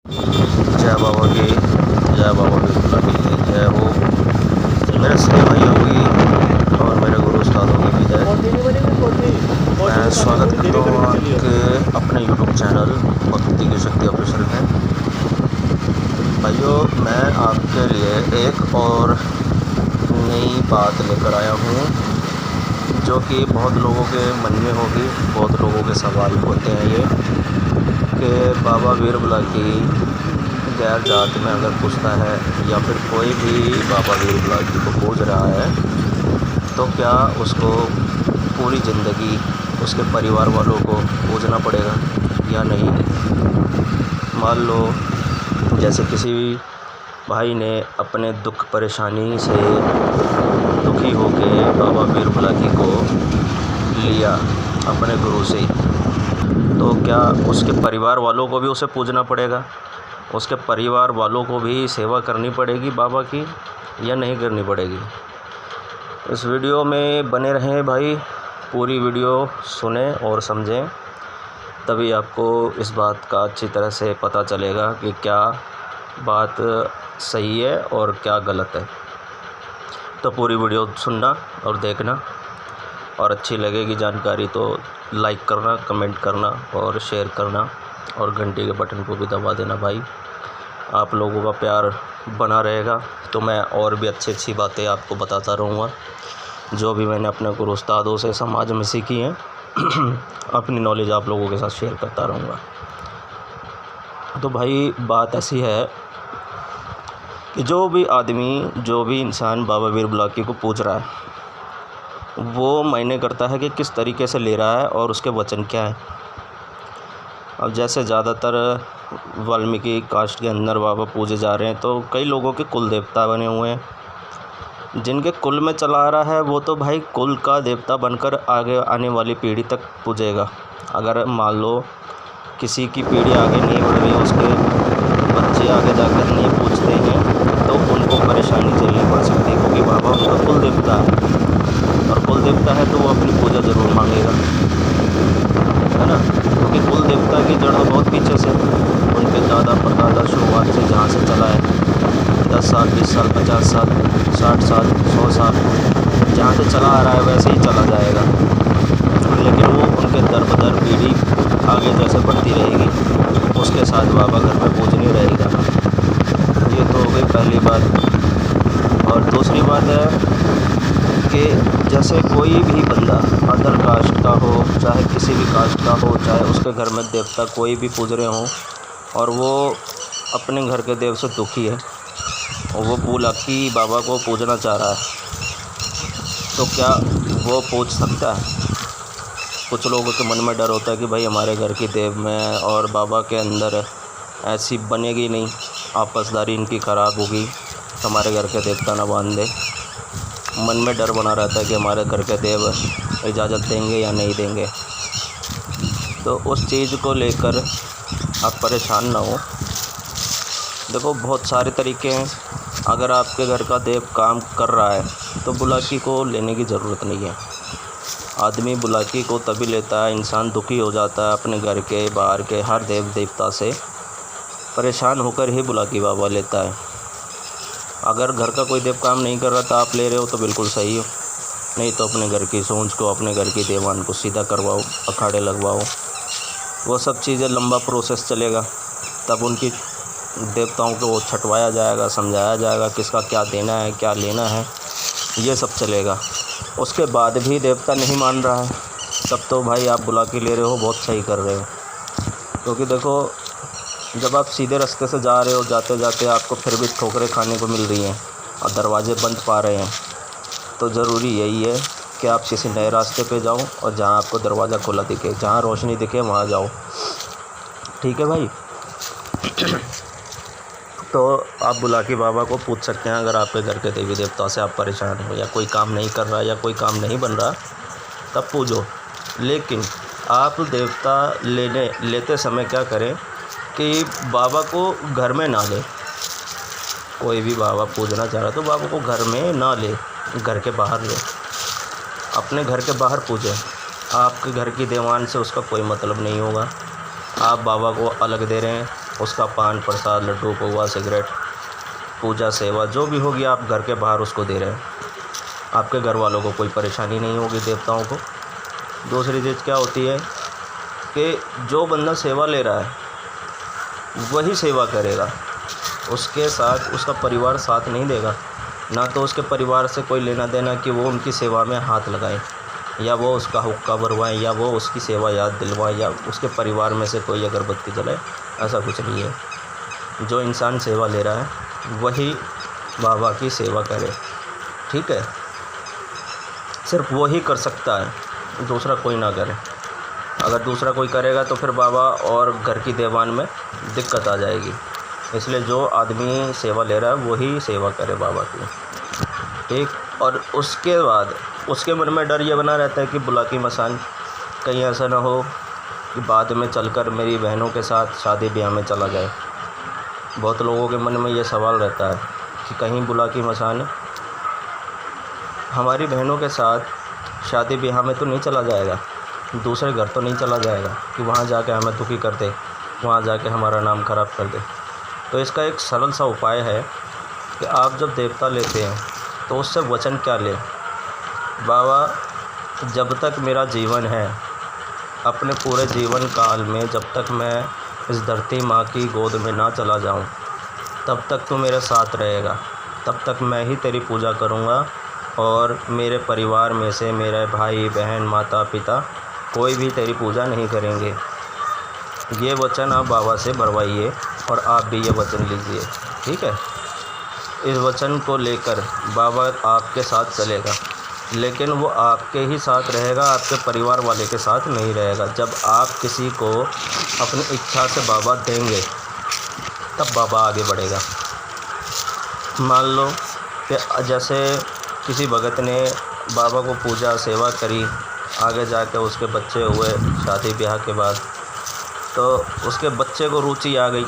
जय बाबा की, जय बाबा की फुला की जय हो। मेरे सभी भाइयों की और मेरे गुरु उस्तादों की भी जय। मैं स्वागत करता हूँ आपके अपने यूट्यूब चैनल भक्ति की शक्ति ऑफिशियल में। भाइयों, मैं आपके लिए एक और नई बात लेकर आया हूँ जो कि बहुत लोगों के मन में होगी। बहुत लोगों के सवाल होते हैं ये कि बाबा वीर बुलाकी गैर जात में अगर पूछता है या फिर कोई भी बाबा वीर बुलाकी को पूज रहा है तो क्या उसको पूरी ज़िंदगी उसके परिवार वालों को पूजना पड़ेगा या नहीं। मान लो जैसे किसी भाई ने अपने दुख परेशानी से दुखी होकर बाबा वीर बुलाकी को लिया अपने गुरु से, तो क्या उसके परिवार वालों को भी उसे पूजना पड़ेगा, उसके परिवार वालों को भी सेवा करनी पड़ेगी बाबा की या नहीं करनी पड़ेगी। इस वीडियो में बने रहें भाई, पूरी वीडियो सुने और समझें, तभी आपको इस बात का अच्छी तरह से पता चलेगा कि क्या बात सही है और क्या गलत है। तो पूरी वीडियो सुनना और देखना, और अच्छी लगेगी जानकारी तो लाइक करना, कमेंट करना और शेयर करना, और घंटी के बटन को भी दबा देना भाई। आप लोगों का प्यार बना रहेगा तो मैं और भी अच्छी बातें आपको बताता रहूँगा, जो भी मैंने अपने गुरु उस्तादों से समाज में सीखी हैं अपनी नॉलेज आप लोगों के साथ शेयर करता रहूँगा। तो भाई बात ऐसी है कि जो भी आदमी, जो भी इंसान बाबा वीर बुलाकी को पूज रहा है वो मायने करता है कि किस तरीके से ले रहा है और उसके वचन क्या है। अब जैसे ज़्यादातर वाल्मीकि कास्ट के अंदर बाबा पूजे जा रहे हैं, तो कई लोगों के कुल देवता बने हुए हैं। जिनके कुल में चला आ रहा है वो तो भाई कुल का देवता बनकर आगे आने वाली पीढ़ी तक पूजेगा। अगर मान लो किसी की पीढ़ी आगे नहीं बढ़ रही, उसके बच्चे आगे जाकर नहीं पूजते हैं, तो उनको परेशानी झेलनी पड़ सकती है, क्योंकि बाबा उनका कुल देवता है और कुल देवता है तो वो अपनी पूजा ज़रूर मांगेगा, है ना। क्योंकि कुल देवता की जड़ बहुत पीछे से, उनके दादा परदादा शुरुआत से जहाँ से चला है 10 साल 20 साल 50 साल 60 साल 100 साल जहाँ से चला आ रहा है वैसे ही चला जाएगा, लेकिन वो उनके दर बदर पीढ़ी आगे जैसे बढ़ती रहेगी उसके साथ बाबा घर में पूजनीय रहेगा। ये तो हो गई पहली बात। और दूसरी बात है कि जैसे कोई भी बंदा अदर कास्ट का हो, चाहे किसी भी कास्ट का हो, चाहे उसके घर में देवता कोई भी पूज रहे हों और वो अपने घर के देव से दुखी है और वो बुलाकी बाबा को पूजना चाह रहा है, तो क्या वो पूज सकता है। कुछ लोगों के मन में डर होता है कि भाई हमारे घर की देव में और बाबा के अंदर ऐसी बनेगी नहीं, आपसदारी इनकी ख़राब होगी, हमारे घर के देवता ना बांध दे। मन में डर बना रहता है कि हमारे घर के देव इजाज़त देंगे या नहीं देंगे। तो उस चीज़ को लेकर आप परेशान ना हो। देखो बहुत सारे तरीके हैं। अगर आपके घर का देव काम कर रहा है तो बुलाकी को लेने की ज़रूरत नहीं है। आदमी बुलाकी को तभी लेता है, इंसान दुखी हो जाता है अपने घर के बाहर के हर देव देवता से परेशान होकर ही बुलाकी बाबा लेता है। अगर घर का कोई देव काम नहीं कर रहा तो आप ले रहे हो तो बिल्कुल सही हो, नहीं तो अपने घर की सोच को, अपने घर की देवान को सीधा करवाओ, अखाड़े लगवाओ, वो सब चीज़ें लंबा प्रोसेस चलेगा। तब उनकी देवताओं को वो छटवाया जाएगा, समझाया जाएगा किसका क्या देना है, क्या लेना है, ये सब चलेगा। उसके बाद भी देवता नहीं मान रहा है तब तो भाई आप बुलाकी ले रहे हो, बहुत सही कर रहे हो। क्योंकि देखो जब आप सीधे रास्ते से जा रहे हो, जाते जाते आपको फिर भी ठोकरें खाने को मिल रही हैं और दरवाजे बंद पा रहे हैं, तो ज़रूरी यही है कि आप किसी नए रास्ते पे जाओ और जहाँ आपको दरवाज़ा खुला दिखे, जहाँ रोशनी दिखे वहाँ जाओ। ठीक है भाई। तो आप बुलाकी बाबा को पूछ सकते हैं अगर आपके घर के देवी देवता से आप परेशान हो या कोई काम नहीं कर रहा या कोई काम नहीं बन रहा, तब पूजो। लेकिन आप देवता लेते समय क्या करें कि बाबा को घर में ना ले। कोई भी बाबा पूजना चाह रहा तो बाबा को घर में ना ले, घर के बाहर ले, अपने घर के बाहर पूजे। आपके घर की देवान से उसका कोई मतलब नहीं होगा। आप बाबा को अलग दे रहे हैं, उसका पान प्रसाद, लड्डू, पौवा, सिगरेट, पूजा सेवा जो भी होगी आप घर के बाहर उसको दे रहे हैं। आपके घर वालों को कोई परेशानी नहीं होगी, देवताओं को। दूसरी चीज़ क्या होती है कि जो बंदा सेवा ले रहा है वही सेवा करेगा, उसके साथ उसका परिवार साथ नहीं देगा। ना तो उसके परिवार से कोई लेना देना कि वो उनकी सेवा में हाथ लगाए, या वो उसका हुक्का भरवाएं, या वो उसकी सेवा याद दिलवाएं, या उसके परिवार में से कोई अगरबत्ती जलाए, ऐसा कुछ नहीं है। जो इंसान सेवा ले रहा है वही बाबा की सेवा करे, ठीक है। सिर्फ वो ही कर सकता है, दूसरा कोई ना करे। अगर दूसरा कोई करेगा तो फिर बाबा और घर की देवान में दिक्कत आ जाएगी। इसलिए जो आदमी सेवा ले रहा है वही सेवा करे बाबा की, ठीक। और उसके बाद उसके मन में डर ये बना रहता है कि बुलाकी मसान कहीं ऐसा ना हो कि बाद में चलकर मेरी बहनों के साथ शादी ब्याह में चला जाए। बहुत लोगों के मन में ये सवाल रहता है कि कहीं बुलाकी मसान हमारी बहनों के साथ शादी ब्याह में तो नहीं चला जाएगा, दूसरे घर तो नहीं चला जाएगा कि वहाँ जाके हमें दुखी कर दे, वहाँ जाके हमारा नाम ख़राब कर दे। तो इसका एक सरल सा उपाय है कि आप जब देवता लेते हैं तो उससे वचन क्या लें। बाबा जब तक मेरा जीवन है, अपने पूरे जीवन काल में जब तक मैं इस धरती माँ की गोद में ना चला जाऊँ तब तक तू मेरे साथ रहेगा, तब तक मैं ही तेरी पूजा करूँगा। और मेरे परिवार में से मेरे भाई बहन माता पिता कोई भी तेरी पूजा नहीं करेंगे। ये वचन आप बाबा से भरवाइए और आप भी ये वचन लीजिए, ठीक है। इस वचन को लेकर बाबा आपके साथ चलेगा, लेकिन वो आपके ही साथ रहेगा, आपके परिवार वाले के साथ नहीं रहेगा। जब आप किसी को अपनी इच्छा से बाबा देंगे तब बाबा आगे बढ़ेगा। मान लो कि जैसे किसी भगत ने बाबा को पूजा सेवा करी, आगे जाके उसके बच्चे हुए शादी ब्याह के बाद, तो उसके बच्चे को रुचि आ गई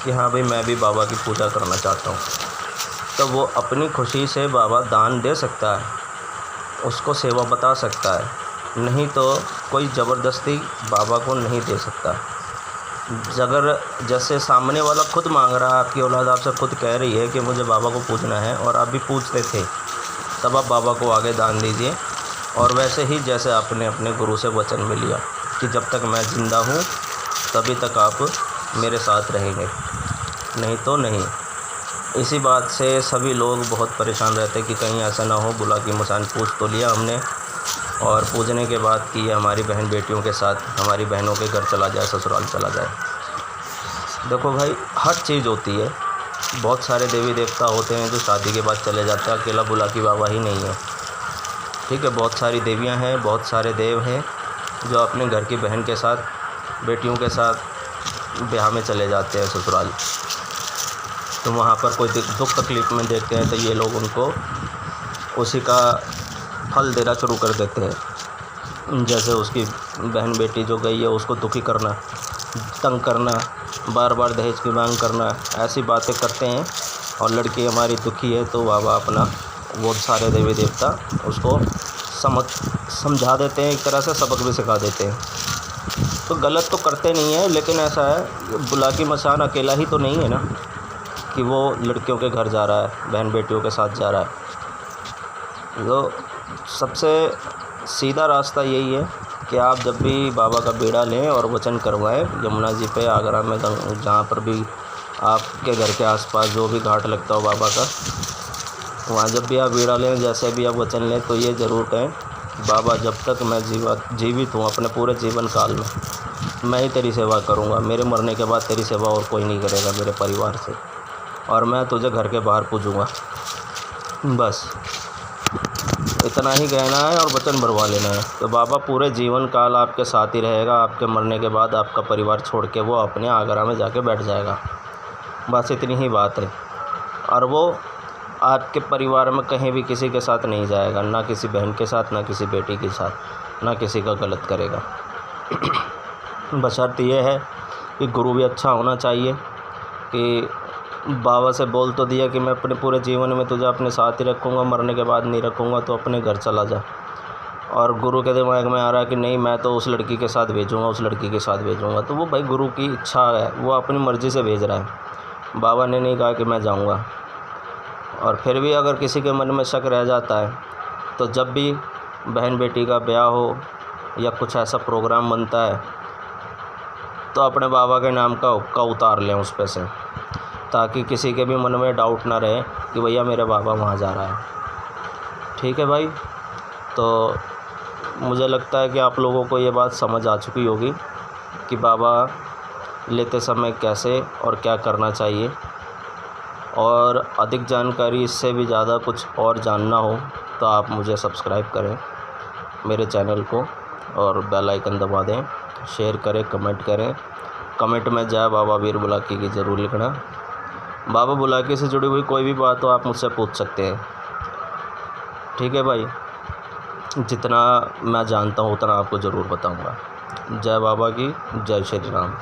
कि हाँ भाई मैं भी बाबा की पूजा करना चाहता हूँ, तो वो अपनी खुशी से बाबा दान दे सकता है, उसको सेवा बता सकता है। नहीं तो कोई ज़बरदस्ती बाबा को नहीं दे सकता। अगर जैसे सामने वाला खुद मांग रहा है, आपकी औलाद आपसे खुद कह रही है कि मुझे बाबा को पूजना है और आप भी पूछते थे, तब आप बाबा को आगे दान दीजिए। और वैसे ही जैसे आपने अपने गुरु से वचन में लिया कि जब तक मैं ज़िंदा हूँ तभी तक आप मेरे साथ रहेंगे, नहीं तो नहीं। इसी बात से सभी लोग बहुत परेशान रहते कि कहीं ऐसा ना हो बुलाकी मसान पूछ तो लिया हमने और पूजने के बाद कि हमारी बहन बेटियों के साथ हमारी बहनों के घर चला जाए, ससुराल चला जाए। देखो भाई, हर चीज़ होती है। बहुत सारे देवी देवता होते हैं जो शादी के बाद चले जाते हैं, अकेला बुलाकी बाबा ही नहीं है, ठीक है। बहुत सारी देवियां हैं, बहुत सारे देव हैं जो अपने घर की बहन के साथ बेटियों के साथ ब्याह में चले जाते हैं ससुराल। तो वहाँ पर कोई दुख तकलीफ़ में देखते हैं तो ये लोग उनको उसी का फल देना शुरू कर देते हैं। जैसे उसकी बहन बेटी जो गई है उसको दुखी करना, तंग करना, बार बार दहेज की मांग करना, ऐसी बातें करते हैं। और लड़की हमारी दुखी है तो बाबा अपना वो सारे देवी देवता उसको समझा देते हैं, एक तरह से सबक भी सिखा देते हैं। तो गलत तो करते नहीं हैं, लेकिन ऐसा है बुलाकी मसान अकेला ही तो नहीं है ना कि वो लड़कियों के घर जा रहा है, बहन बेटियों के साथ जा रहा है। तो सबसे सीधा रास्ता यही है कि आप जब भी बाबा का बेड़ा लें और वचन करवाएं, यमुना जी पे, आगरा में, जहाँ पर भी आपके घर के आसपास जो भी घाट लगता हो बाबा का, वहाँ जब भी आप बेड़ा लें, जैसे भी आप वचन लें, तो ये ज़रूर कहें बाबा जब तक मैं जीवित हूँ अपने पूरे जीवन काल में मैं ही तेरी सेवा करूँगा, मेरे मरने के बाद तेरी सेवा और कोई नहीं करेगा मेरे परिवार से, और मैं तुझे घर के बाहर पूजूँगा। बस इतना ही कहना है और वचन भरवा लेना है। तो बाबा पूरे जीवन काल आपके साथ ही रहेगा। आपके मरने के बाद आपका परिवार छोड़ के वो अपने आगरा में जाके बैठ जाएगा। बस इतनी ही बात है। और वो आपके परिवार में कहीं भी किसी के साथ नहीं जाएगा, ना किसी बहन के साथ, ना किसी बेटी के साथ, ना किसी का गलत करेगा। बशर्त ये है कि गुरु भी अच्छा होना चाहिए कि बाबा से बोल तो दिया कि मैं अपने पूरे जीवन में तुझे अपने साथ ही रखूँगा, मरने के बाद नहीं रखूँगा, तो अपने घर चला जा। और गुरु के दिमाग में आ रहा है कि नहीं, मैं तो उस लड़की के साथ भेजूँगा, उस लड़की के साथ भेजूँगा। तो वो भाई गुरु की इच्छा है, वो अपनी मर्ज़ी से भेज रहा है। बाबा ने नहीं कहा कि मैं जाऊँगा। और फिर भी अगर किसी के मन में शक रह जाता है तो जब भी बहन बेटी का ब्याह हो या कुछ ऐसा प्रोग्राम बनता है तो अपने बाबा के नाम का हुक्का उतार लें उस पे से, ताकि किसी के भी मन में डाउट ना रहे कि भैया मेरे बाबा वहाँ जा रहा है। ठीक है भाई, तो मुझे लगता है कि आप लोगों को ये बात समझ आ चुकी होगी कि बाबा लेते समय कैसे और क्या करना चाहिए। और अधिक जानकारी, इससे भी ज़्यादा कुछ और जानना हो तो आप मुझे सब्सक्राइब करें मेरे चैनल को और बेल आइकन दबा दें, शेयर करें, कमेंट करें। कमेंट में जय बाबा वीर बुलाकी की ज़रूर लिखना। बाबा बुलाकी से जुड़ी हुई कोई भी बात हो आप मुझसे पूछ सकते हैं। ठीक है भाई, जितना मैं जानता हूँ उतना आपको ज़रूर बताऊँगा। जय बाबा की, जय श्री राम।